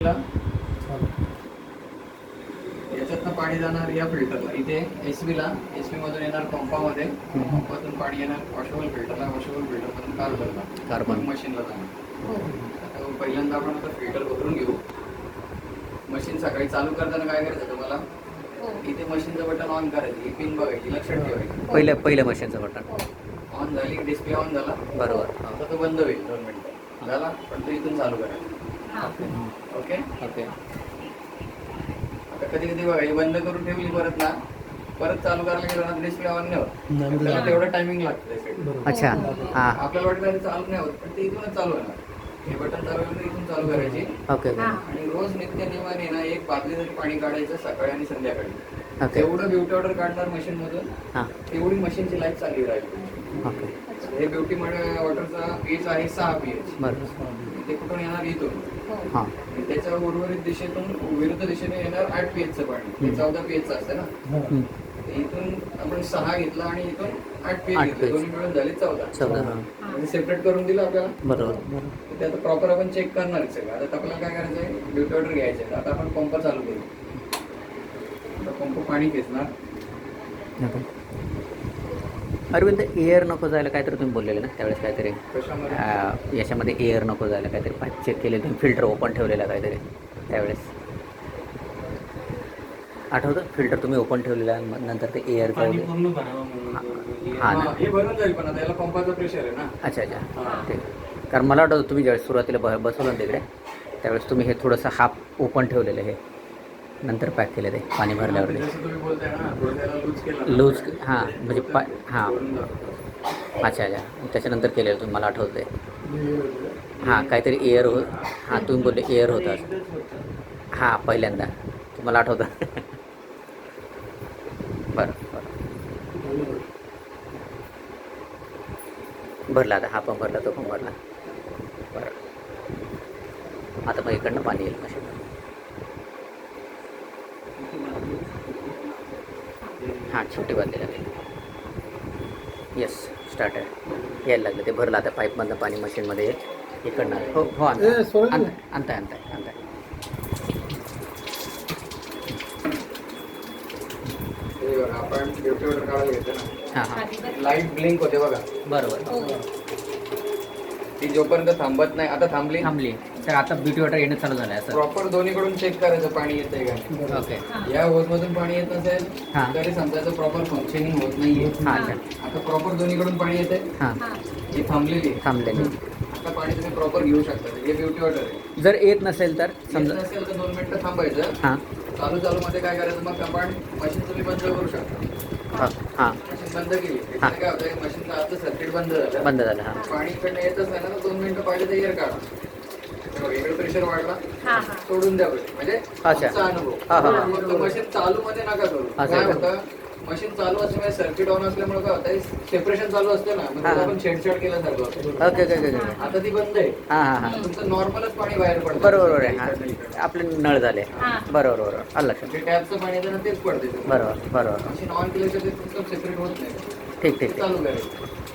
याच्यातनं पाणी जाणार या फिल्टरला. इथे एसबी मधून येणार पंपामध्ये, पंपातून पाणी येणार वॉशेबल फिल्टरला, वॉशेबल फिल्टरमधून कार्बन मशीनला जाणार. आता पहिल्यांदा आपण आता फिल्टर बदलून घेऊ. मशीन सकाळी चालू करताना काय करायचं तुम्हाला, इथे मशीनचं बटन ऑन करायचं, ही पिन बघायची, लक्षात ठेवायची. पहिलं मशीनचं बटन ऑन झाली, डिस्प्ले ऑन झाला, बरोबर. आता तो बंद होईल 2 मिनिटं झाला, पण तो इथून चालू करायचा. Okay okay. आता कधी कधी बघा ही बंद करून ठेवली, परत चालू करायला गेलो ना डिस्प्ले ऑन नाही होत, त्याला तेवढं टायमिंग लागतं. अच्छा. हां. आपल्याला वाटतं ते चालू नाही होत, पण ते इथूनच चालू होणार. हे बटन चालू होईल, इथून चालू करायची. ओके. आणि रोज नित्य नियमाने ना 1 बादली तरी पाणी काढायचं सकाळी आणि संध्याकाळी. ओके. जेवढं ब्युटी ऑर्डर काढणार मशीन मधून हां. तेवढी मशीनची लाईफ चालली राहील. ओके. हे ब्युटी वॉटरचा पीएच आहे 6 पीएच. बरं. ते कुठून येणार, इथून. हां. त्याच्या उर्वरित दिशेतून विरुद्ध दिशेने येणार 8 पीएचचं पाणी. हे 14 पीएचचं असतं ना. इथून आपण 6 घेतला आणि इथून 8 पीएच घेतलं, दोन्ही मिळून झाले 14. म्हणजे सेपरेट करून दिलं आपल्याला. बरोबर. ते आता प्रॉपर आपण चेक करणार आहे सगळं. आता आपल्याला काय करायचं आहे, ब्युटी ऑर्डर घ्यायचे आहे. आता आपण पंप चालू करू. आता पंप पाणी खेचणार. अरविंद, एअर नको जायला काहीतरी तुम्ही बोललेलं ना त्यावेळेस, काहीतरी कशामध्ये? याच्यामध्ये एअर नको जायला काहीतरी पाईप चेक केले तुम्ही, फिल्टर ओपन ठेवलेला काहीतरी त्यावेळेस आठवतं? फिल्टर तुम्ही ओपन ठेवलेला, नंतर ते एअर हां ना. हे भरून जाईल, पण आता याला पंपाचं प्रेशर आहे ना. अच्छा. ते कारण मला वाटतं तुम्ही ज्यावेळेस सुरुवातीला बसवलं ना तिकडे, त्यावेळेस तुम्ही हे थोडंसं हाफ ओपन ठेवलेलं, हे नंतर पॅक केलं ते पाणी भरल्यावर. जसं तुम्ही बोलताय ना, त्याला लूज केलं. लूज, हां, म्हणजे हां. अच्छा. त्याच्यानंतर केलेलं तुम्ही, मला आठवतं आहे. हां, काहीतरी एअर हां, तुम्ही बोलले एअर होतं. हां, पहिल्यांदा तुम्हाला आठवतं. बरं. भरला आता, हा पण भरला, तो पण भरला. बरं. आता मग इकडनं पाणी येईल मशीन. हां, छोटी बादली लागेल. येस, स्टार्ट आहे, यायला लागलं. ते भरलं आता, पाईपमधनं पाणी मशीनमध्ये येईल इकडनं. हो, आणताय. आपण ब्युटी ऑर्डर काढायला घेतो ना, हां. लाईट ब्लिंक होते बघा. बरोबर. ती जोपर्यंत थांबत नाही, आता थांबली. तर आता ब्युटी वॉटर येणं चालू झालं असं. प्रॉपर दोन्हीकडून चेक करायचं पाणी येतंय का. ओके. या होज मधून पाणी येत नसेल तरी समजायचं प्रॉपर फंक्शनिंग होत नाहीये. आता प्रॉपर दोन्हीकडून पाणी येते, ही थांबलेली. आता पाणी तुम्ही प्रॉपर घेऊ शकता. हे ब्युटी वॉटर आहे. जर येत नसेल तर समजा नसेल तर 2 मिनिटं थांबायचं. चालू मध्ये काय करायचं, मग आपण मशीन तुम्ही बंद करू शकता. मशीन बंद केली, काय होतं, मशीनचं आजचं सर्किट बंद झालं. पाणी इकडनं येतच नाही ना, 2 मिनिटं पाहिजे तर एअर काढा. इकडे प्रेशर वाढला, सोडून द्या. म्हणजे आमचा अनुभव. फक्त मशीन चालू मध्ये नका करू. काय होतं, मशीन चालू असल्यामुळे सर्किट ऑन असल्यामुळे काय होतं, सेपरेशन चालू असतं ना, म्हणजे आपण छेडछाड केल्यासारखं होतं. आता ती बंद आहे. तुमचं नॉर्मलच पाणी बाहेर पडतं. बरोबर आहे. आपले नळ झाले. बरोबर. आलं लक्षात. जे टॅपचं पाणी येतं ना, तेच पडते. बरोबर. मशीन ऑन केल्याच्या ते तुमचं सेपरेट होत नाही. ठीक. चालू करायचं.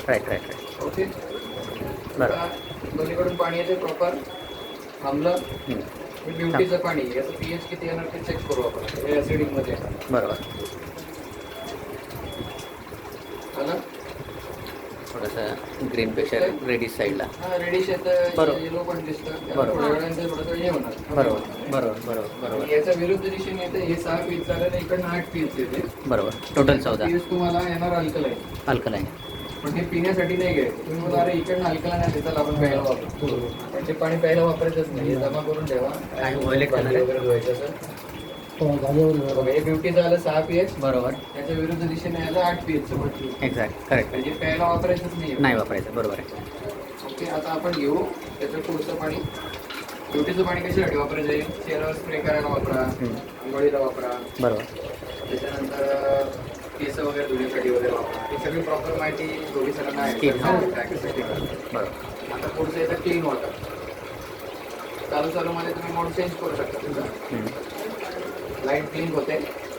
राईट. ओके. बरोबर. दोन्हीकडून पाणी येते प्रॉपर. थांबलं. ब्युटीचं पाणी, याचं पीएच किती येणार ते चेक करू आपण. हे ऍसिडिक मध्ये बरोबर. आलं. थोडंसं ग्रीन पेक्षा रेडिश साईडला. रेडिश येतं, येलो पण दिसतं. बरोबर. थोडंसं हे होणार. बरोबर. याच्या विरुद्ध दिशेने येते. हे 6 पीएच झालं, इकडनं 8 पीएच येते. बरोबर. टोटल 14 पीएच तुम्हाला येणार अल्कलाईन. पण हे पिण्यासाठी नाही घ्यायचं. तुम्ही बोला अरे इकडनं अल्कलाईन आहे, त्याला आपण प्यायला वापरतो. पण ते पाणी प्यायला वापरायचंच नाही. हे जमा करून ठेवा. वगैरे धुवायचं असं. हे ब्युटी झालं 6 पीएच. बरोबर. त्याच्या विरुद्ध दिशेने यायला 8 पीएचचं पाणी. Exact, correct. म्हणजे प्यायला वापरायचंच नाही वापरायचं. बरोबर आहे. ओके. आता आपण घेऊ त्याचं पुढचं पाणी. ब्युटीचं पाणी कशासाठी वापरायचं आहे, चेहऱ्यावर स्प्रे करायला वापरा, अंघोळीला वापरा. बरोबर. त्याच्यानंतर केस वगैरे धुण्यासाठी वगैरे वापरा. ही सगळी प्रॉपर माहिती दोघी सरांना आहे. बरोबर. आता पुढचं येतं क्लीन वॉटर. चालू मध्ये तुम्ही मोड चेंज करू शकता तुझा. लाईट ब्लिंक होते.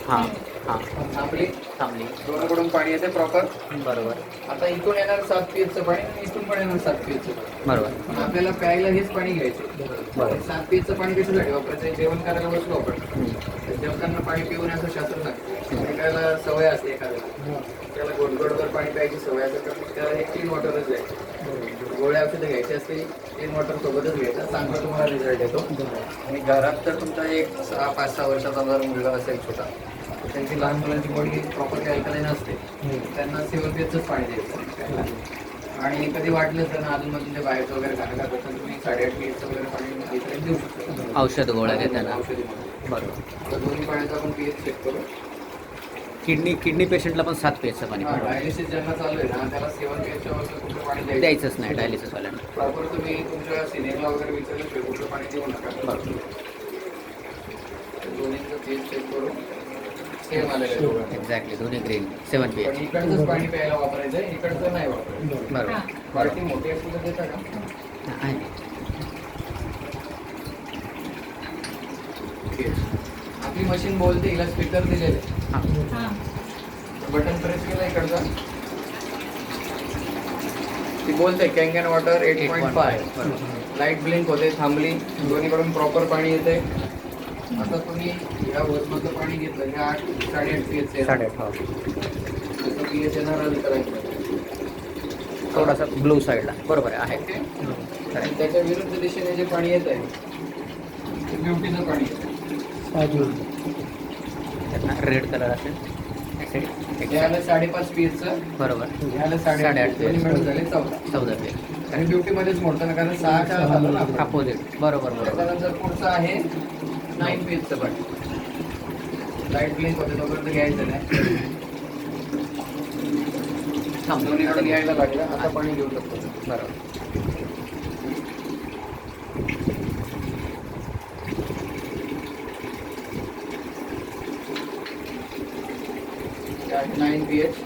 हां हां थांबली, थांबली. दोन्हीकडून पाणी येते प्रॉपर. बरोबर आता इथून येणार 7 pH चं पाणी आणि इथून पण येणार 7 pH चं पाणी. बरोबर पण आपल्याला प्यायला हेच पाणी घ्यायचं. बरोबर. 7 pH चं पाणी कशासाठी वापरायचं? जेवण करायला बसलो आपण, हं. जेवताना पाणी पिऊन असं शास्त्र लागतं. एखाद्याला सवय असते, एखाद्याला त्याला गोडगोडवर पाणी प्यायची सवय असेल तर मग त्याला एक क्लीन वॉटरच घ्यायचं. गोळ्या औषधं घ्यायची असते, क्लीन वॉटर सोबतच घ्यायचं. चांगला तुम्हाला रिझल्ट येतो. आणि घरात तर तुमचा एक 5-6 वर्षाचा जर मुलगा असेल छोटा, तर त्यांची लहान मुलांची बॉडी प्रॉपरली अल्कलाईन असते, त्यांना 7 pH चंच पाणी द्यायचं. आणि कधी वाटलं तर अजूनमधून ते बाहेरचं वगैरे खाणं खात असेल तुम्ही 8.5 pH चं वगैरे पाणी इकडे देऊ शकता. औषध गोळ्या घेताना. औषधी म्हणून. बरोबर. आता दोन्ही पाण्याचा आपण pH चेक करू. किडनी पेशंटला पण 7 pHचं पाणी बरोबर. डायलिसिस ज्यांना चालू आहे ना त्याला 7 pH च्या वरचं कुठलं पाणी द्यायचं. द्यायचंच नाही डायलिसिसवाल्यांना. प्रॉपर तुम्ही तुमच्या सिनियरला वगैरे विचारल्याशिवाय कुठलं पाणी देऊ नका. बरोबर. दोन्हीचं pH चेक करू. सेम आलेलं आहे दोघांचं. एक्झॅक्टली दोन्ही ग्रीन 7 पण pH. इकडचंच पाणी प्यायला वापरायचं आहे, इकडचं नाही वापरायचं. बरोबर. बाटली मोठी असली तर देता का? आहे. आपली मशीन बोलते, हिला स्पीकर दिलेले. हां बटन प्रेस केलं इकडचं, ती बोलते कॅंगन वॉटर 8.5. बरोबर. लाईट ब्लिंक होते, थांबली, दोन्हीकडून प्रॉपर पाणी येते. आता तुम्ही या वजमधलं पाणी घेतलं हे 8-8.5 pH चे. 8.5 हो. त्याचं pH येणार आलं करायचं. थोडासा ब्लू साईडला बरोबर आहे. ओके. आणि त्याच्या विरुद्ध दिशेने जे पाणी येत आहे ते ब्युटीचं पाणी येतं. त्यांना रेड कलर असेल. हे आलं 5.5 pH चं, बरोबर. हे आलं 8.5. 8.5 मिळून झाले 14. 14 pH. आणि ब्युटीमध्येच मोडतं ना, कारण 6च्या झालं ना आपण. अपोजिट बरोबर बरोबर. त्याच्यानंतर पुढचं आहे 9 pH चं पाणी. लाईट ब्लिंक होते तोपर्यंत घ्यायचं नाही. दोन्हीकडून यायला लागलं, आता पाणी घेऊ शकतो. बरोबर. त्यात 9 pH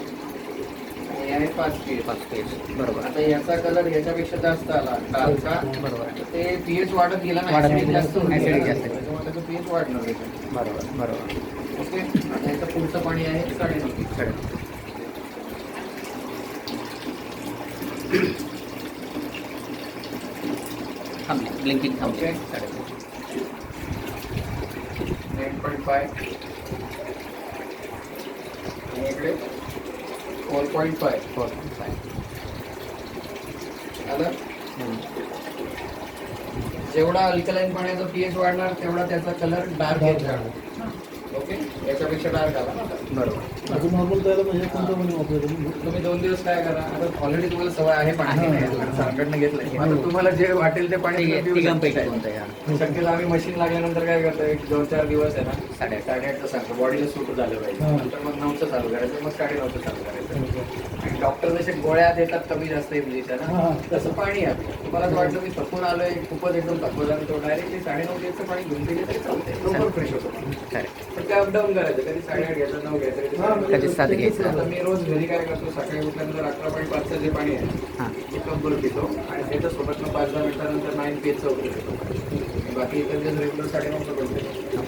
आणि आहे 5 pH. 5 pH बरोबर. आता याचा कलर याच्यापेक्षा जास्त आला डार्कचा, बरोबर आहे. ते pH वाढत गेला ना, वाढत acidity गेला. जास्त होऊन Acidity गेला. जास्त. त्याच्यामुळे त्याचं pH वाढणार आहे. बरोबर बरोबर. ओके. आता याचं पुढचं पाणी आहे 9.5. कळलं. थांबली ब्लिंकिंग थांबली. ओके. 9.5 आणि इकडे 4.5 4.5. आलं. जेवढा अल्कलाईन पाण्याचा pH वाढणार तेवढा त्याचा कलर डार्क येत जाणार. ओके. याच्यापेक्षा डार्क आला ना आता. बरोबर. अजून नॉर्मल करायला म्हणजे कोणतं पाणी वापरायचं? तुम्ही 2 दिवस काय करा, आता ऑलरेडी तुम्हाला सवय आहे पाणी सरकारनं घेतलंय. आता तुम्हाला जे वाटेल ते पाणी तुम्ही पिऊ तिघांपैकी शकताय. कोणतं या शक्यतो आम्ही मशीन लागल्यानंतर काय करतो, एक 2-4 दिवस आहे ना 8.5चं सांगतो, बॉडीला सूट झालं पाहिजे. नंतर मग 9चं चालू करायचं, मग 9.5चं चालू करायचं. आणि डॉक्टर जसे गोळ्या देतात कमी जास्त इमलीच्या ना, तसं पाणी आहे. तुम्हाला असं वाटलं मी थकून आलोय, खूपच एकदम थकवा झाला, तो डायरेक्टली 9.5 pH चं पाणी घेऊन दिले तरी चालते, लवकर फ्रेश होतो. करेक्ट. पण ते अपडाऊन करायचं, कधी 8.5 घ्यायचं, 9 घ्यायचं, कधी 7 घ्यायचं. आता मी रोज घरी काय करतो, सकाळी उठल्यानंतर 11.5चं जे पाणी आहे हां ते कंपल पितो आणि त्याच्यासोबत मग 5-10 मिनिटानंतर 9 pH चं उकळी पितो. बाकी इतर जे रेग्युलर 9.5चं पितो.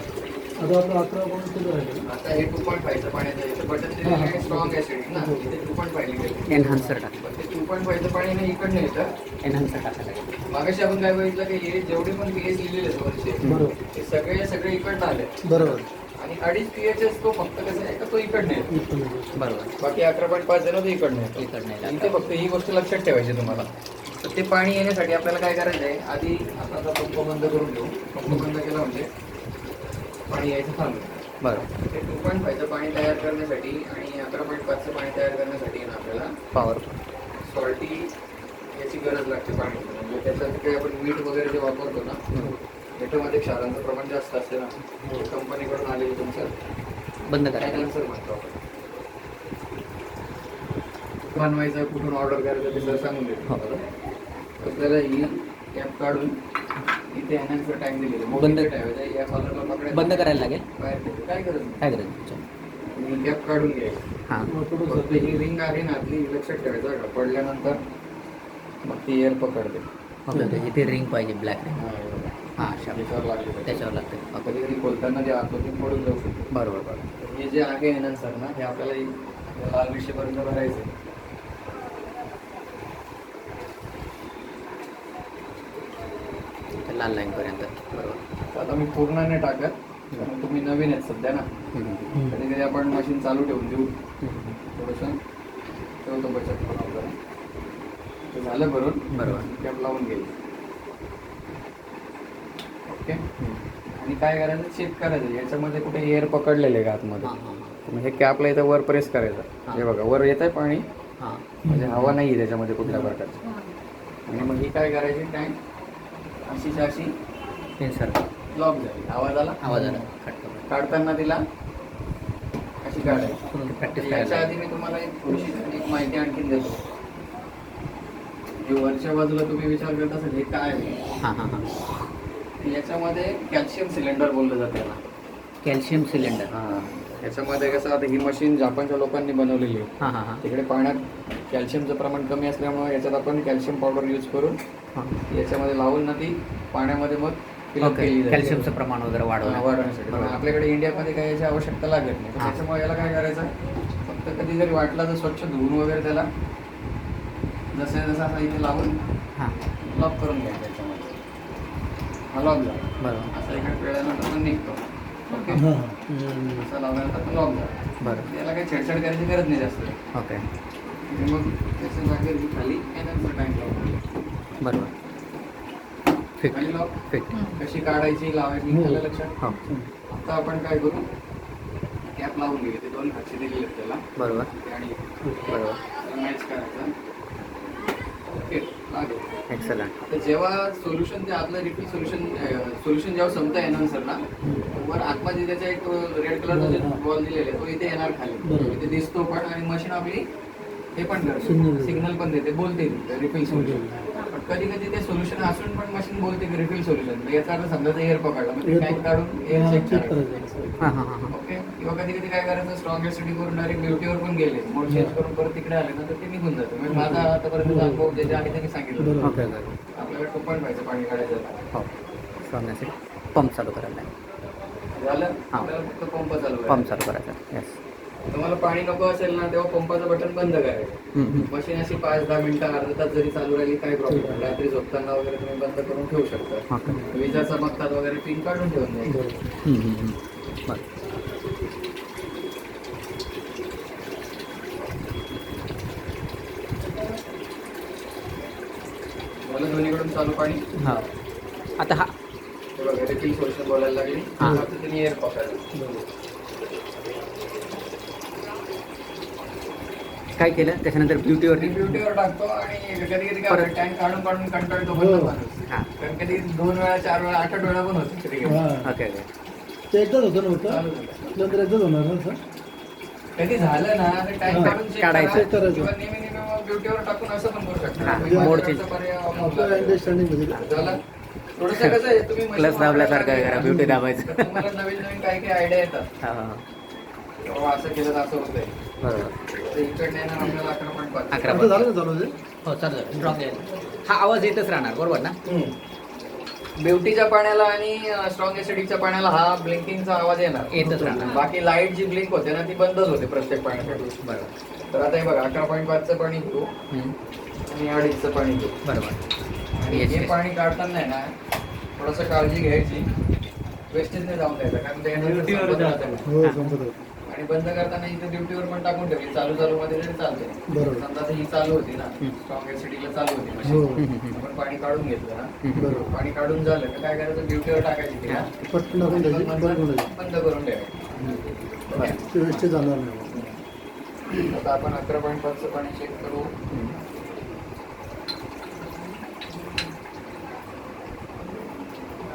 आता आपलं 11 आहे. आता हे 2.5चं पाण्याचं इथं बटन दिलेलं आहे, स्ट्रॉंग ऍसिड ना, इथे 2.5 लिहिलेलं. एनहान्सर टाक. पण ते 2.5चं पाणी ना इकडनं येतं. एनहान्सर टाकायला. मागाशी आपण काय बघितलं की हे जेवढे पण pH लिहिलेले आहेत वरचे, बरोबर ते सगळे इकडनं आले. बरोबर. आणि 2.5 pH तो फक्त कसं आहे का तो इकडनं येतो. बरोबर. बाकी 11.5 जण तो इकडनं येतो. इकडनं येतं. इथे फक्त ही गोष्ट लक्षात ठेवायची तुम्हाला. तर ते पाणी येण्यासाठी आपल्याला काय करायचं आहे, आधी आता पंप बंद करून घेऊ. पंप बंद केला म्हणजे पाणी यायचं थांबलं. बरोबर. ते 2.5चं पाणी तयार करण्यासाठी आणि 11.5चं पाणी तयार करण्यासाठी ना आपल्याला पॉवर. सॉल्टी याची गरज लागते पाणी. म्हणजे त्याच्यात काही आपण मीठ वगैरे जे वापरतो ना, त्याच्यामध्ये क्षारांचं प्रमाण जास्त असते ना, कंपनीकडून आलेलं तुमचं बंद करायला. एनहान्सर म्हणतो आपण. बनवायचं, कुठून ऑर्डर करायचं ते सर सांगून देतो. आपल्याला ही कॅप काढून इथे एनहान्सर टँक दिलेलं बंद ठेवायचं, या कॉलरला पकडायचं, बंद करायला लागेल. बाहेर ठेवायचं. काय गरज नाही. काय करायचं? ही कॅप काढून घ्यायची. हां फक्त ही रिंग आहे ना आतली, लक्षात ठेवायचं का पडल्यानंतर मग ती एअर पकडते. ओके. इथे रिंग पाहिजे ब्लॅक रिंग. हां त्याच्यावर लागते. त्याच्यावर लागते. ओके. कधी कधी खोलताना जे आतून पडून जाऊ शकतो. बरोबर बरोबर. हे जे आहे सर ना, हे आपल्याला लाल विषयपर्यंत भरायचं आहे. ते लाल लाईनपर्यंत. बरोबर. तर आता मी पूर्ण नाही टाकत, कारण तुम्ही नवीन आहेत सध्या ना. कधी कधी आपण मशीन चालू ठेवून देऊ, थोडंसं ठेवतो बचत करून आपल्याला. ते झालं भरून, बरोबर. कॅप लावून घेईल. ओके. आणि काय करायचं, चेक करायचं याच्यामध्ये कुठे एअर पकडलेलं आहे का आतमध्ये. मग हे कॅपला इथं वर प्रेस करायचं. हे बघा वर येत आहे पाणी, हां. म्हणजे हवा नाही आहे त्याच्यामध्ये कुठल्या प्रकारची. आणि मग ही काय करायची, टँक अशीच्या अशी सर लॉक झाली. आवाज आला, काढताना तिला अशी काढायची. प्रॅक्टिस याच्या आधी मी तुम्हाला एक थोडीशी एक माहिती आणखीन देतो. जे वरच्या बाजूला तुम्ही विचार करत असाल हे काय आहे, हां हां हां. याच्यामध्ये कॅल्शियम सिलेंडर बोललं जातं याला. Calcium cylinder. हां, याच्यामध्ये कसं, आता ही मशीन जापानच्या लोकांनी बनवलेली आहे. हां हां हां. तिकडे पाण्यात कॅल्शियमचं प्रमाण कमी असल्यामुळे याच्यात आपण कॅल्शियम पावडर यूज करून हां. याच्यामध्ये लावून ना ती पाण्यामध्ये मग fill up ओके. केली जाते. कॅल्शियमचं प्रमाण वगैरे वाढवण्यासाठी. पण आपल्याकडे इंडियामध्ये काही याची आवश्यकता लागत नाही. तर हां. त्याच्यामुळे याला काय करायचं, फक्त कधी जरी वाटला तर स्वच्छ धुवून वगैरे त्याला जसं जसं असं इथे लावून हां. लॉक करून घ्यायचं. याच्यामध्ये हा लॉक झाला. बरोबर. असं इकडे पिळल्यानंतर पण निघतो. ओके. हां. असं लावल्यानंतर पण लॉक झाला. बरं. याला काही छेडछाड करायची गरज नाही जास्त. ओके. आणि मग त्याच्या जागेवर खाली एनर्जी टँक लावतो. बरोबर. फिट आणि लॉक फिट. कशी काढायची, लावायची, हो. त्याला लक्षात. हो. आता आपण काय करू, कॅप लावून घेऊ. ते 2 खाची दिलेले आहेत त्याला. बरोबर. आणि बरोबर. मॅच करायचं. ओके, लागेल. एक्सलंट. तर जेव्हा सोल्युशन ते आपलं रिफिल सोल्युशन जेव्हा संपता येणार सर ना, वर आतमध्ये त्याचा एक रेड कलरचा जे बॉल दिलेला आहे तो इथे येणार खाली. बरोबर. इथे दिसतो पण, आणि मशीन आपली हे पण करते, Signal. सिग्नल पण देते, बोलते रिफिल सोल्युशन. पण कधी कधी ते सोल्युशन असून पण मशीन बोलते की रिफिल सोल्युशन. याचा अर्थ समजा एअर पकडला, मग टँक काढून एअर चेक करायचं. करायचं. हां हां हां हां. ओके. किंवा कधी कधी काय करायचं, स्ट्रॉंग एसिडी करून डायरेक्ट ब्युटीवर पण गेले, मोड चेंज करून परत तिकडे आले ना, तर ते निघून जातं. म्हणजे माझा आतापर्यंत अनुभव जे आहे त्यांनी सांगितलं. बरोबर. Okay okay. आपल्याला 2.5 पाणी काढायचं हो. सांगण्यासाठी पंप चालू करायला आहे. झालं. हां. आपल्याला फक्त पंप चालू पंप करायचा. चालू करायचा. येस. तुम्हाला पाणी नको असेल ना, तेव्हा पंपाचं बटन बंद करायचं. मशीन अशी 5-10 मिनिटं, अर्धा तास जरी चालू राहिली काही प्रॉब्लेम नाही. रात्री झोपताना वगैरे तुम्ही बंद करून ठेवू शकता. ओके. विजा चमकतात वगैरे पिन काढून ठेवून द्यायचं. बरोबर. बरं. मला दोन्हीकडून चालू पाणी. हां. आता हा हे बघा, रिफिल सोल्युशन बोलायला लागली. हां. आता तुम्ही एअर पकडा. काय केलं त्याच्यानंतर ब्युटीवरती. ब्युटीवर टाकतो. आणि कधी कधी काय होतं, टँक काढून काढून कंटाळतो पण हो. माणूस. हां. कारण कधी 2 वेळा 4 वेळा 8 वेळा पण होतं कधी कधी. हां. Okay okay. ते एकदाच होतं ना चालू होतं, झालं. नंतर एकदाच होणार ना सर. कधी झालं ना, तर टँक हां. काढून check काढायचं. करा. करायचं. किंवा नेहमी नेहमी मग ब्युटीवर टाकून असं पण करू शकता. हां. म्हणजे मोड माझ्याकडचा change. पर्याय आपलं वापरला. अंडरस्टँडिंग मध्ये झालं. थोडंसं कसं आहे, तुम्ही machine Clutch दाबल्यासारखं वापरायला करा, लागले beauty ना, दाबायचं. तर तुम्हाला नवीन नवीन काही काही आयडिया येतात. हां हां हां. बाबा असं केलं तर असं होतंय. बरोबर. तर इकडनं येणार आपल्याला 11.5. 11. आता झालं ना चालू ते. हो चालेल. ड्रॉप हा आवाज येतच राहणार बरोबर ना. ब्युटीच्या पाण्याला आणि स्ट्रॉंग एसिडिकच्या पाण्याला हा ब्लिंकिंगचा आवाज येणार. येतच राहणार. बाकी लाईट जी ब्लिंक होते ना, ती बंदच होते प्रत्येक पाण्यासाठी. बरोबर. तर आता हे बघा, 11.5चं पाणी घेऊ आणि 2.5चं पाणी घेऊ. बरोबर. आणि हे पाणी काढताना आहे ना, थोडंसं काळजी घ्यायची, वेस्टेज नाही जाऊन द्यायचं, कारण ते energy संपत राहतं. हो संपत होतं. आणि बंद करताना इथे ड्युटीवर पण टाकून ठेवली, चालू चालू मध्ये जरी चालते. बरोबर. समजा आता ही चालू होती ना, स्ट्रॉंग एसिडिकला चालू होती हो. मशीन, आपण पाणी काढून घेतलं ना, बरोबर. पाणी काढून झालं का काय करायचं, ड्युटीवर टाकायची तिला, पटकन टाकून द्यायची, बंद करून द्यायची. बंद करून ठेवायची. ते वेस्टेज जाणार नाही. आता आपण 11.5चं पाणी चेक करू.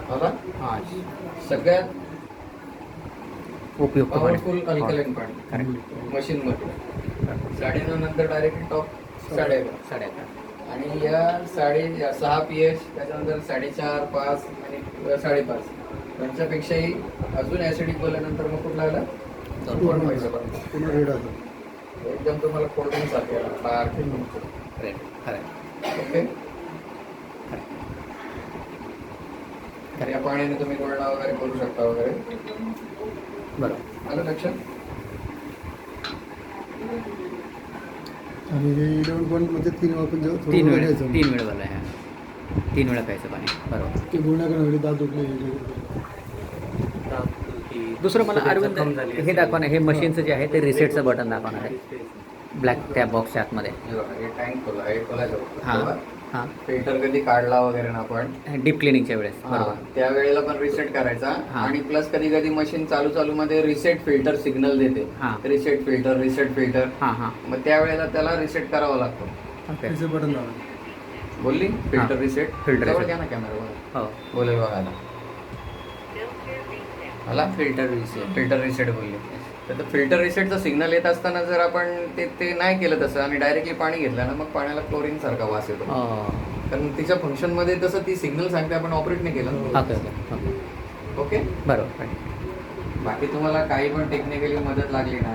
बघा, हां. सगळ्यात उपयुक्त पाणी. पॉवरफुल अल्कलाईन पाणी करेक्ट. मशीन मध्ये. 9:30 नंतर डायरेक्ट टॉप 11:30. 11:30. आणि या 6 pH, त्याच्यानंतर 4.5, 5 आणि 5.5 यांच्यापेक्षाही अजून ऍसिडिक बोलल्यानंतर मग कुठला आला, 2.5 पाणी. पुन्हा रेड असं. एकदम तुम्हाला कोल्ड्रिंक सारखे फार. करेक्ट. ओके. तर या पाण्याने तुम्ही गुळणा वगैरे करू शकता वगैरे. बरोबर. आलं लक्षात. आणि हे 11 पॉईंट म्हणजे 3 वेळा आपण जेव्हा तीन थोडं वेळा घ्यायचं 3 वेळा झालं आहे 3 वेळा प्यायचं पाणी बरोबर. ते गुन्हा करण्यासाठी दात दुखले हे दुसरं मला अरविंद हे दाखवा ना, हे मशीनचं जे आहे ते रिसेटचं बटन दाखवणार आहे ब्लॅक त्या बॉक्सच्या आतमध्ये. हे बघा, हे टँक खोला, हे खोलायचं हां बघा. हां फिल्टर कधी काढला वगैरे ना आपण डीप क्लिनिंगच्या वेळेस हा, बरोबर. त्या वेळेला पण रिसेट करायचा. हा. आणि प्लस कधी कधी मशीन चालू मध्ये रिसेट फिल्टर सिग्नल देते. हा. रिसेट फिल्टर हां हां मग त्यावेळेला त्याला रिसेट करावा लागतो. ओके त्याचं बटन लावलं. बोलली फिल्टर हा. रिसेट. Filter जवळ reset. घ्या ना कॅमेरा बघा. हो बोलेल बघा आता. मला फिल्टर रिसेट बोलले. तर फिल्टर रिसेटचा सिग्नल येत असताना जर आपण ते नाही केलं तसं आणि डायरेक्टली पाणी घेतलं ना, मग पाण्याला क्लोरीन सारखा वास येतो. कारण तिच्या फंक्शनमध्ये तसं ती सिग्नल सांगते, आपण ऑपरेट नाही केलं. ओके ओके ओके ओके बरोबर. बाकी तुम्हाला काही पण टेक्निकली मदत लागली ना